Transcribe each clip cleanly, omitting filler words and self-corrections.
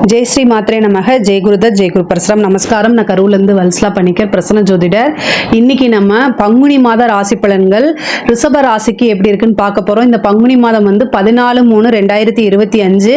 ஜெய் ஸ்ரீ மாத்ரே நமக. ஜெய் குருதத், ஜெய் குரு பரசுராம். நமஸ்காரம். நான் கரூர்லேருந்து வல்சலா பணிக்கர், பிரசன்ன ஜோதிடர். இன்னைக்கு நம்ம பங்குனி மாத ராசி பலன்கள் ரிஷப ராசிக்கு எப்படி இருக்குன்னு பார்க்க போறோம். இந்த பங்குனி மாதம் 14/3/2025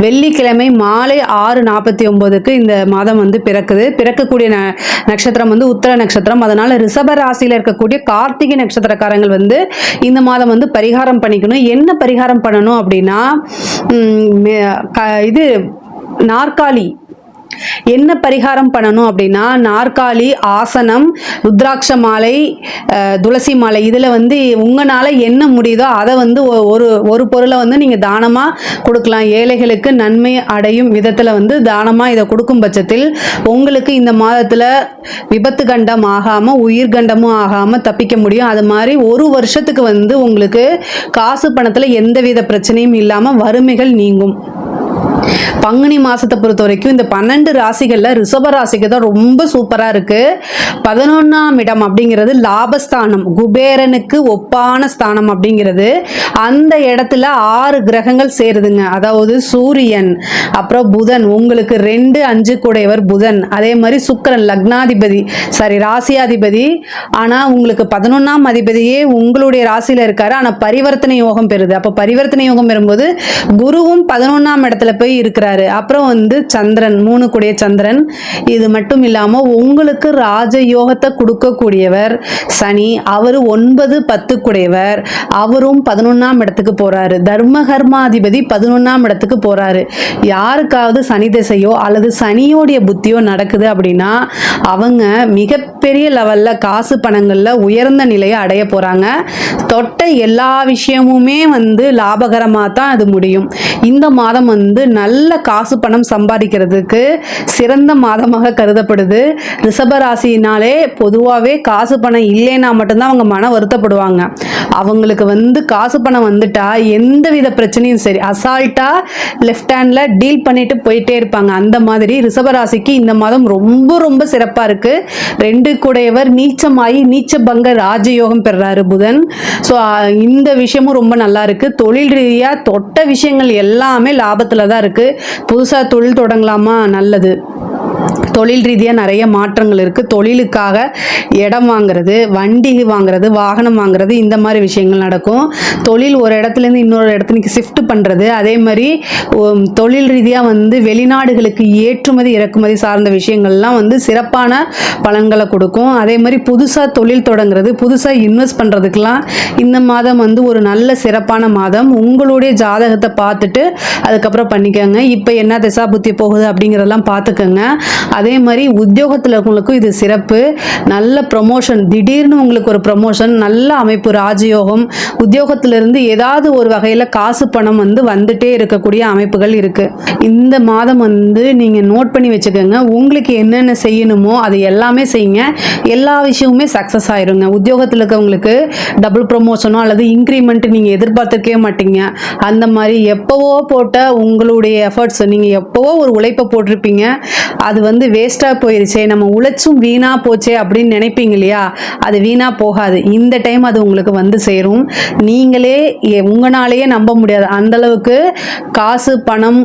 வெள்ளிக்கிழமை மாலை 6:49க்கு இந்த மாதம் பிறக்குது. பிறக்கக்கூடிய நட்சத்திரம் உத்தர நட்சத்திரம். அதனால ரிஷப ராசியில் இருக்கக்கூடிய கார்த்திகை நட்சத்திரக்காரங்கள் இந்த மாதம் பரிகாரம் பண்ணிக்கணும். என்ன பரிகாரம் பண்ணணும் அப்படின்னா, இது நாற்காலி என்ன பரிகாரம் பண்ணணும் அப்படின்னா, நாற்காலி, ஆசனம், ருத்ராட்ச மாலை, துளசி மாலை, இதில் உங்களால் என்ன முடியுதோ அதை ஒரு பொருளை நீங்கள் தானமாக கொடுக்கலாம். ஏழைகளுக்கு நன்மை அடையும் விதத்தில் தானமாக இதை கொடுக்கும் பட்சத்தில் உங்களுக்கு இந்த மாதத்தில் விபத்து கண்டம் ஆகாமல் உயிர் கண்டமும் ஆகாமல் தப்பிக்க முடியும். அது மாதிரி ஒரு வருஷத்துக்கு உங்களுக்கு காசு பணத்தில் எந்தவித பிரச்சனையும் இல்லாமல் வறுமைகள் நீங்கும். பங்குனி மாசத்தை பொறுத்த வரைக்கும் இந்த 12 ராசிகள்ல ரிஷப ராசிக்கு தான் ரொம்ப சூப்பரா இருக்கு. 11ஆம் இடம் அப்படிங்கிறது லாபஸ்தானம், குபேரனுக்கு ஒப்பான ஸ்தானம் அப்படிங்கிறது. அந்த இடத்துல 6 கிரகங்கள் சேருதுங்க. அதாவது சூரியன், அப்புறம் புதன், உங்களுக்கு 2, 5 கூடையவர் புதன், அதே மாதிரி சுக்கிரன் லக்னாதிபதி, ராசியாதிபதி. ஆனா உங்களுக்கு 11ஆம் அதிபதியே உங்களுடைய ராசியில இருக்காரு. ஆனா பரிவர்த்தனை யோகம் பெறுது. அப்ப பரிவர்த்தனை யோகம் பெறும்போது குருவும் 11ஆம் இடத்துல போய் இருக்கிறாரு. அப்புறம் சந்திரன், 3 கூடிய சந்திரன். இது மட்டும் இல்லாம உங்களுக்கு ராஜயோகத்தை கொடுக்கக்கூடியவர் சனி, அவரு 9, 10 கூடியவர், அவரும் 11ஆம் இடத்துக்கு போறாரு. தர்மகர்மாதிபதி 11ஆம் இடத்துக்கு போறாரு. யாருக்காவது சனி திசையோ அல்லது சனியோடைய புத்தியோ நடக்குது அப்படின்னா அவங்க மிகப்பெரிய லெவல்ல காசு பணங்கள்ல உயர்ந்த நிலையை அடைய போறாங்க. தொட்ட எல்லா விஷயமுமே லாபகரமா தான் அது முடியும். இந்த மாதம் நல்ல காசு பணம் சம்பாதிக்கிறதுக்கு சிறந்த மாதமாக கருதப்படுது. ரிஷப ராசினாலே பொதுவாகவே காசு பணம் இல்லைன்னா மட்டும்தான் அவங்க மன வருத்தப்படுவாங்க. அவங்களுக்கு காசு பணம் வந்துட்டா எந்தவித பிரச்சனையும் சரி அசால்ட்டா லெஃப்ட் ஹேண்ட்ல டீல் பண்ணிட்டு போயிட்டே இருப்பாங்க. அந்த மாதிரி ரிஷப ராசிக்கு இந்த மாதம் ரொம்ப ரொம்ப சிறப்பா இருக்கு. 2 கூடையவர் நீச்சமாயி நீச்ச பங்க ராஜயோகம் பெறாரு புதன். ஸோ இந்த விஷயமும் ரொம்ப நல்லா இருக்கு. தொழில் ரீதியா தொட்ட விஷயங்கள் எல்லாமே லாபத்துல தான் இருக்கு. புதுசா தொழில் தொடங்கலாமா? நல்லது. தொழில் ரீதியாக நிறைய மாற்றங்கள் இருக்குது. தொழிலுக்காக இடம் வாங்குறது, வண்டி வாங்குறது, வாகனம் வாங்குறது, இந்த மாதிரி விஷயங்கள் நடக்கும். தொழில் ஒரு இடத்துலேருந்து இன்னொரு இடத்துக்கு ஷிஃப்ட் பண்ணுறது, அதே மாதிரி தொழில் ரீதியாக வெளிநாடுகளுக்கு ஏற்றுமதி இறக்குமதி சார்ந்த விஷயங்கள்லாம் சிறப்பான பலன்களை கொடுக்கும். அதே மாதிரி புதுசாக தொழில் தொடங்குறது, புதுசாக இன்வெஸ்ட் பண்ணுறதுக்கெலாம் இந்த மாதம் ஒரு நல்ல சிறப்பான மாதம். உங்களுடைய ஜாதகத்தை பார்த்துட்டு அதுக்கப்புறம் பண்ணிக்கோங்க. இப்போ என்ன திசா புத்தி போகுது அப்படிங்கிறதெல்லாம் பார்த்துக்கோங்க. அதே மாதிரி உத்தியோகத்தில் இருக்கவங்களுக்கும் இது சிறப்பு. நல்ல ப்ரொமோஷன், திடீர்னு உங்களுக்கு ஒரு ப்ரொமோஷன், நல்ல அமைப்பு, ராஜயோகம். உத்தியோகத்திலிருந்து ஏதாவது ஒரு வகையில் காசு பணம் வந்துட்டே இருக்கக்கூடிய அமைப்புகள் இருக்கு. இந்த மாதம் நீங்க நோட் பண்ணி வச்சுக்கோங்க. உங்களுக்கு என்னென்ன செய்யணுமோ அது எல்லாமே செய்யுங்க. எல்லா விஷயமுமே சக்சஸ் ஆயிருங்க. உத்தியோகத்தில் இருக்கவங்களுக்கு டபுள் ப்ரொமோஷனோ அல்லது இன்க்ரிமெண்ட் நீங்க எதிர்பார்த்துக்கவே மாட்டீங்க. அந்த மாதிரி எப்பவோ போட்ட உங்களுடைய எஃபர்ட்ஸ், நீங்க எப்பவோ ஒரு உழைப்பை போட்டிருப்பீங்க, அது வேஸ்டா போயிருச்சே, நம்ம உழைச்சும் வீணா போச்சே அப்படின்னு நினைப்பீங்க இல்லையா? அது வீணா போகாது. இந்த டைம் அது உங்களுக்கு சேரும். நீங்களே உங்களாலேயே நம்ப முடியாது அந்த அளவுக்கு காசு பணம்,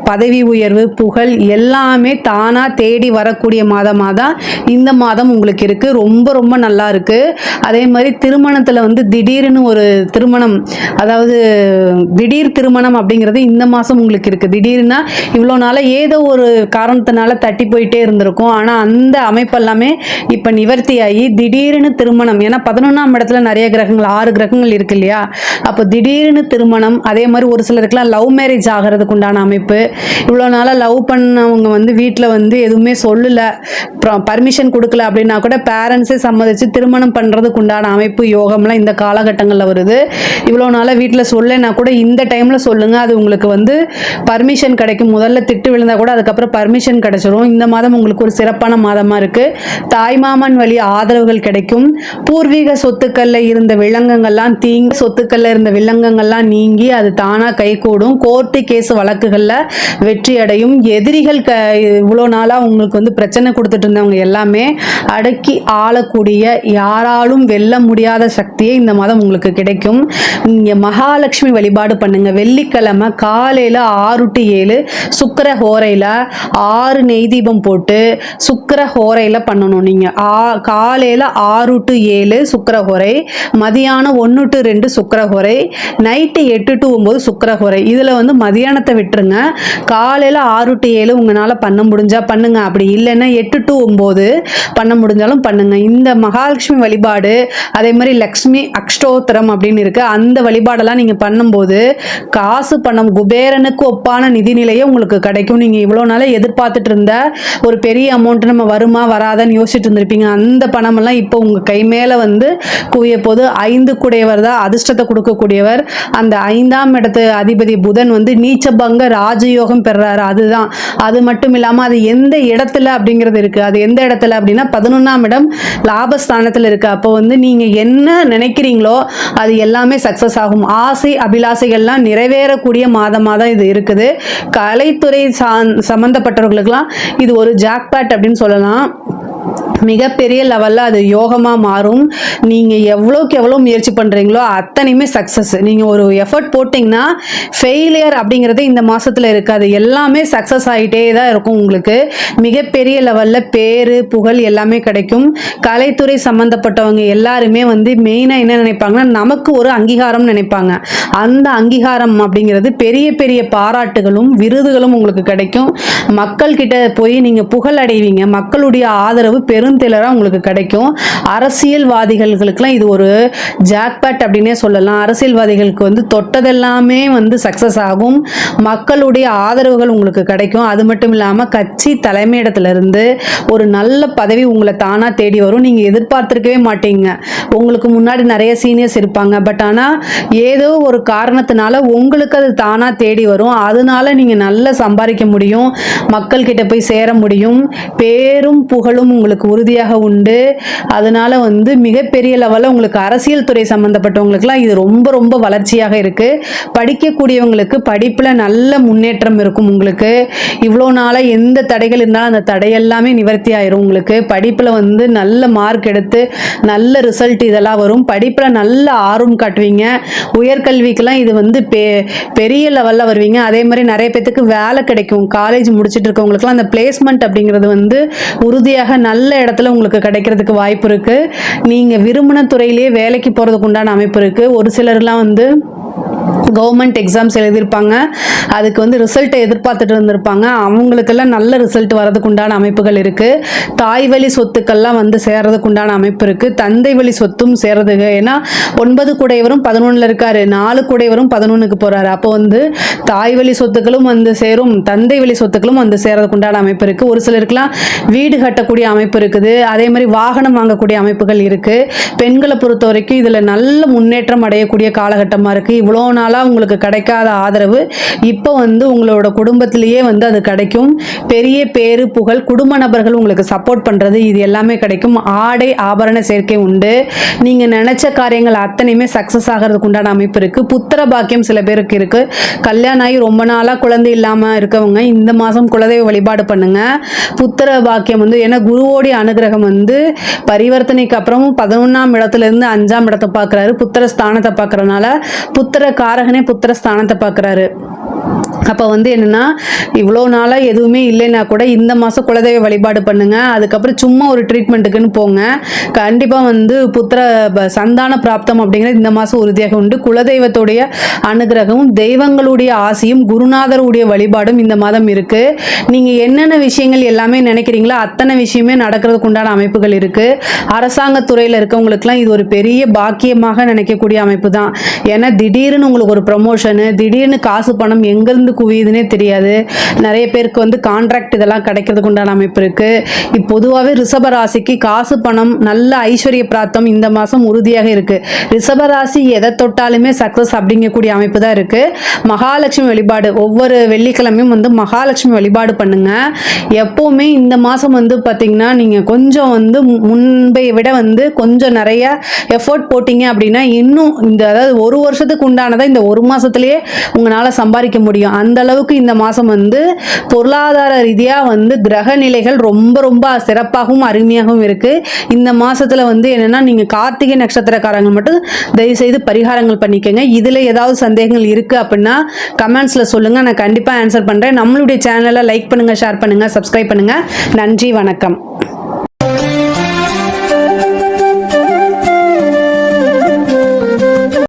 பதவி உயர்வு, புகழ் எல்லாமே தானா தேடி வரக்கூடிய மாதமாக தான் இந்த மாதம் உங்களுக்கு இருக்கு. ரொம்ப ரொம்ப நல்லா இருக்கு. அதே மாதிரி திருமணத்தில் திடீர்னு ஒரு திருமணம், அதாவது திடீர் திருமணம் அப்படிங்கிறது இந்த மாதம் உங்களுக்கு இருக்கு. திடீர்னா இவ்வளோ நாளாக ஏதோ ஒரு காரணத்தினால தட்டி போயிட்டே இருந்திருக்கும். ஆனால் அந்த அமைப்பு எல்லாமே இப்போ நிவர்த்தியாகி திடீர்னு திருமணம். ஏன்னா 11ஆம் இடத்துல நிறைய கிரகங்கள், 6 கிரகங்கள் இருக்கு இல்லையா? அப்போ திடீர்னு திருமணம். அதே மாதிரி ஒரு சிலருக்குலாம் லவ் மேரேஜ் ஆகிறதுக்கு உண்டான அமைப்பு. இவ்வளோ நாளாக லவ் பண்ணவங்க வீட்டில் எதுவுமே சொல்லலை, பர்மிஷன் கொடுக்கல அப்படின்னா கூட பேரண்ட்ஸே சம்மதிச்சு திருமணம் பண்ணுறதுக்கு உண்டான அமைப்பு, யோகம்லாம் இந்த காலகட்டங்களில் வருது. இவ்வளோ நாளாக வீட்டில் சொல்லலைன்னா கூட இந்த டைமில் சொல்லுங்கள், அது உங்களுக்கு பர்மிஷன் கிடைக்கும். முதல்ல திட்டு விழுந்தால் கூட அதுக்கப்புறம் பர்மிஷன் கிடைச்சிரும். இந்த மாதம் உங்களுக்கு ஒரு சிறப்பான மாதமாக இருக்குது. தாய்மாமன் வழி ஆதரவுகள் கிடைக்கும். பூர்வீக சொத்துக்களில் இருந்த வில்லங்கங்கள்லாம் சொத்துக்களில் இருந்த வில்லங்கங்கள்லாம் நீங்கி அது தானாக கைகூடும். கோர்ட்டு கேஸ் வழக்குகளில் வெற்றி அடையும். எதிரிகள் இவ்வளோ நாளாக உங்களுக்கு வந்து பிரச்சனை கொடுத்துட்டு இருந்தவங்க எல்லாமே அடக்கி ஆளக்கூடிய, யாராலும் வெல்ல முடியாத சக்தியே இந்த மாதம் உங்களுக்கு கிடைக்கும். நீங்கள் மகாலட்சுமி வழிபாடு பண்ணுங்க. வெள்ளிக்கிழமை காலையில் 6 to 7 சுக்கிர ஹோரையில் 6 நெய் தீபம் போட்டு சுக்கிர ஹோரையில் பண்ணணும். நீங்கள் காலையில் 6 to 7 சுக்கிர ஹோரை, மதியானம் 1 to 2 சுக்கிர ஹோரை, நைட்டு 8 to 9 சுக்கிர ஹோரை. இதில் வந்து மதியானத்தை விட்டுருங்க. காலையில் 6 to 7 உங்களால் பண்ண முடிஞ்சா பண்ணுங்க. அப்படி இல்லைன்னா 8 to 9 பண்ண முடிஞ்சாலும் பண்ணுங்க. இந்த மகாலட்சுமி வழிபாடு, அதே மாதிரி லக்ஷ்மி அஷ்டோத்திரம் அப்படின்னு இருக்கு, அந்த வழிபாடெல்லாம் நீங்கள் பண்ணும்போது காசு பணம் குபேரனுக்கு ஒப்பான நிதிநிலையை உங்களுக்கு கிடைக்கும். நீங்கள் இவ்வளோ நாளாக எதிர்பார்த்துட்டு இருந்த ஒரு பெரிய அமௌண்ட் நம்ம வருமா வராதான்னு யோசிச்சுட்டு இருந்திருப்பீங்க. அந்த பணமெல்லாம் இப்போ உங்கள் கை மேலே வந்து குவிய போது. 5 கூடையவர் தான் அதிர்ஷ்டத்தை கொடுக்கக்கூடியவர். அந்த 5ஆம் இடத்து அதிபதி புதன் வந்து நீச்சபங்க ராஜயோகம் பெறாரு. அதுதான். அது மட்டும் இல்லாமல் அது எந்த இடத்துல அப்படிங்கிறது இருக்குது. அது எந்த இடத்துல அப்படின்னா 11ஆம் இடம் லாபஸ்தானத்தில் இருக்குது. அப்போ வந்து நீங்கள் என்ன நினைக்கிறீங்களோ அது எல்லாமே சக்ஸஸ் ஆகும். ஆசை அபிலாசைகள்லாம் நிறைவேறக்கூடிய மாதமாக தான் இது இருக்குது. கலைத்துறை சம்பந்தப்பட்டவர்களுக்கெல்லாம் இது ஒரு ஜாக்பாட் அப்படின்னு சொல்லலாம். மிகப்பெரிய லெவலில் அது யோகமாக மாறும். நீங்கள் எவ்வளோக்கு எவ்வளோ முயற்சி பண்ணுறீங்களோ அத்தனையுமே சக்ஸஸ். நீங்கள் ஒரு எஃபர்ட் போட்டிங்கன்னா ஃபெயிலியர் அப்படிங்கிறது இந்த மாதத்தில் இருக்காது. எல்லாமே சக்ஸஸ் ஆகிட்டே தான் இருக்கும். உங்களுக்கு மிகப்பெரிய லெவலில் பேர் புகழ் எல்லாமே கிடைக்கும். கலைத்துறை சம்மந்தப்பட்டவங்க எல்லாருமே வந்து மெயினாக என்ன நினைப்பாங்கன்னா, நமக்கு ஒரு அங்கீகாரம் நினைப்பாங்க. அந்த அங்கீகாரம் அப்படிங்கிறது பெரிய பெரிய பாராட்டுகளும் விருதுகளும் உங்களுக்கு கிடைக்கும். மக்கள்கிட்ட போய் நீங்கள் புகழ் அடைவீங்க. மக்களுடைய ஆதரவு பெருந்திலரா உங்களுக்கு கிடைக்கும். அரசியல்வாதிகளுக்கெல்லாம் இது ஒரு ஜாக்பாட் அப்படின்னே சொல்லலாம். அரசியல்வாதிகளுக்கு வந்து தொட்டதெல்லாமே வந்து சக்சஸ் ஆகும். மக்களுடைய ஆதரவுகள் உங்களுக்கு கிடைக்கும். அது மட்டும் இல்லாமல் கட்சி தலைமையிடத்திலிருந்து ஒரு நல்ல பதவி உங்களை தானா தேடி வரும். நீங்கள் எதிர்பார்த்திருக்கவே மாட்டீங்க. உங்களுக்கு முன்னாடி நிறைய சீனியர்ஸ் இருப்பாங்க. பட் ஆனால் ஏதோ ஒரு காரணத்தினால உங்களுக்கு அது தானா தேடி வரும். அதனால நீங்கள் நல்லா சம்பாதிக்க முடியும். மக்கள்கிட்ட போய் சேர முடியும். பேரும் புகழும் உங்களுக்கு உறுதியாக உண்டு. அதனால வந்து மிகப்பெரிய லெவலில் உங்களுக்கு அரசியல் துறை சம்பந்தப்பட்டவங்களுக்குலாம் இது ரொம்ப ரொம்ப வளர்ச்சியாக இருக்கு. படிக்கக்கூடியவங்களுக்கு படிப்பில் நல்ல முன்னேற்றம் இருக்கும். உங்களுக்கு இவ்வளோ நாளாக எந்த தடைகள் இருந்தாலும் அந்த தடையெல்லாமே நிவர்த்தி ஆயிரும். உங்களுக்கு படிப்பில் வந்து நல்ல மார்க் எடுத்து நல்ல ரிசல்ட் இதெல்லாம் வரும். படிப்பில் நல்ல ஆர்வம் காட்டுவீங்க. உயர்கல்விக்கெல்லாம் இது வந்து பெரிய லெவலில் வருவீங்க. அதே மாதிரி நிறைய பேத்துக்கு வேலை கிடைக்கும். காலேஜ் முடிச்சுட்டு இருக்கவங்களுக்குலாம் அந்த பிளேஸ்மெண்ட் அப்படிங்கிறது வந்து உறுதியாக நல்ல இடத்துல உங்களுக்கு கிடைக்கிறதுக்கு வாய்ப்பு இருக்கு. நீங்க விரும்பின துறையிலேயே வேலைக்கு போறதுக்கு உண்டான அமைப்பு இருக்கு. ஒரு சிலர்லாம் வந்து கவர்மெண்ட் எக்ஸாம்ஸ் எழுதியிருப்பாங்க. அதுக்கு வந்து ரிசல்ட்டை எதிர்பார்த்துட்டு இருந்திருப்பாங்க. அவங்களுக்கெல்லாம் நல்ல ரிசல்ட் வரதுக்கு உண்டான அமைப்புகள் இருக்குது. தாய் வழி சொத்துக்கள்லாம் வந்து சேர்றதுக்கு உண்டான அமைப்பு இருக்குது. தந்தை வழி சொத்தும் சேர்றதுக்கு. ஏன்னா 9 கூடையவரும் 11 இருக்காரு, 4 கூடையவரும் 11க்கு போகிறாரு. அப்போ வந்து தாய் வழி சொத்துக்களும் வந்து சேரும், தந்தை வழி சொத்துக்களும் வந்து சேர்றதுக்கு உண்டான அமைப்பு இருக்குது. ஒரு சிலருக்குலாம் வீடு கட்டக்கூடிய அமைப்பு இருக்குது. அதே மாதிரி வாகனம் வாங்கக்கூடிய அமைப்புகள் இருக்குது. பெண்களை பொறுத்த வரைக்கும் இதில் நல்ல முன்னேற்றம் அடையக்கூடிய காலகட்டமாக இருக்குது. இவ்வளோ நாளாக உங்களுக்கு கிடைக்காத ஆதரவு இப்போ வந்து உங்களோட குடும்பத்திலேயே வந்து அது கிடைக்கும். பெரிய பேரு புகழ், குடும்ப நபர்கள் உங்களுக்கு சப்போர்ட் பண்ணுறது, இது எல்லாமே கிடைக்கும். ஆடை ஆபரண சேர்க்கை உண்டு. நீங்கள் நினச்ச காரியங்கள் அத்தனையுமே சக்ஸஸ் ஆகிறதுக்கு உண்டான அமைப்பு இருக்குது. புத்திர பாக்கியம் சில பேருக்கு இருக்குது. கல்யாணம் ஆகி ரொம்ப நாளாக குழந்தை இல்லாமல் இருக்கவங்க இந்த மாதம் குலதெய்வ வழிபாடு பண்ணுங்க. புத்திர பாக்கியம் வந்து ஏன்னா குருவோடைய அனுகிரகம் வந்து பரிவர்த்தனைக்கு அப்புறமும் 11ஆம் இடத்துலேருந்து 5ஆம் இடத்தை பார்க்குறாரு. புத்திர ஸ்தானத்தை பார்க்குறதுனால புத்திர காரகனே புத்திர ஸ்தானத்தை பார்க்குறாரு. அப்போ வந்து என்னென்னா இவ்வளோ நாளாக எதுவுமே இல்லைன்னா கூட இந்த மாதம் குலதெய்வ வழிபாடு பண்ணுங்கள். அதுக்கப்புறம் சும்மா ஒரு ட்ரீட்மெண்ட்டுக்குன்னு போங்க. கண்டிப்பாக வந்து புத்திர சந்தான பிராப்தம் அப்படிங்கிறது இந்த மாதம் உறுதியாக உண்டு. குலதெய்வத்துடைய அனுகிரகமும் தெய்வங்களுடைய ஆசையும் குருநாதருடைய வழிபாடும் இந்த மாதம் இருக்குது. நீங்கள் என்னென்ன விஷயங்கள் எல்லாமே நினைக்கிறீங்களோ அத்தனை விஷயமே நடக்கிறதுக்கு உண்டான அமைப்புகள் இருக்குது. அரசாங்கத்துறையில் இருக்கவங்களுக்குலாம் இது ஒரு பெரிய பாக்கியமாக நினைக்கக்கூடிய அமைப்பு தான். ஏன்னா திடீர்னு உங்களுக்கு ஒரு ப்ரமோஷனு, திடீர்னு காசு பணம் எங்கேருந்து குவியுதுன்னே தெரியாது. நிறைய பேருக்கு வந்து கான்ட்ராக்ட் இதெல்லாம் கிடைக்கிறதுக்கு உண்டான அமைப்பு இருக்குது. பொதுவாகவே ரிஷபராசிக்கு காசு பணம் நல்ல ஐஸ்வர்ய பிராப்தம் இந்த மாதம் உறுதியாக இருக்குது. ரிஷபராசி எதை தொட்டாலுமே சக்ஸஸ் அப்படிங்கக்கூடிய அமைப்பு தான் இருக்குது. மகாலட்சுமி வழிபாடு ஒவ்வொரு வெள்ளிக்கிழமையும் வந்து மகாலட்சுமி வழிபாடு பண்ணுங்க. எப்போவுமே இந்த மாதம் வந்து பார்த்திங்கன்னா நீங்கள் கொஞ்சம் வந்து முன்பை விட வந்து கொஞ்சம் நிறைய எஃபோர்ட் போட்டிங்க அப்படின்னா இன்னும் இந்த அதாவது ஒரு வருஷத்துக்கு உண்டானதை இந்த ஒரு மாதத்துலேயே உங்களால் சம்பாதிக்க முடியும். அந்த அளவுக்கு இந்த மாதம் வந்து பொருளாதார ரீதியாக வந்து கிரக நிலைகள் ரொம்ப ரொம்ப சிறப்பாகவும் அருமையாகவும் இருக்குது. இந்த மாதத்தில் வந்து என்னென்னா நீங்கள் கார்த்திகை நட்சத்திரக்காரங்க மட்டும் தயவுசெய்து பரிகாரங்கள் பண்ணிக்கோங்க. இதில் ஏதாவது சந்தேகங்கள் இருக்குது அப்படின்னா கமெண்ட்ஸில் சொல்லுங்கள், நான் கண்டிப்பாக ஆன்சர் பண்ணுறேன். நம்மளுடைய சேனலை லைக் பண்ணுங்கள், ஷேர் பண்ணுங்கள், சப்ஸ்கிரைப் பண்ணுங்கள். நன்றி, வணக்கம்.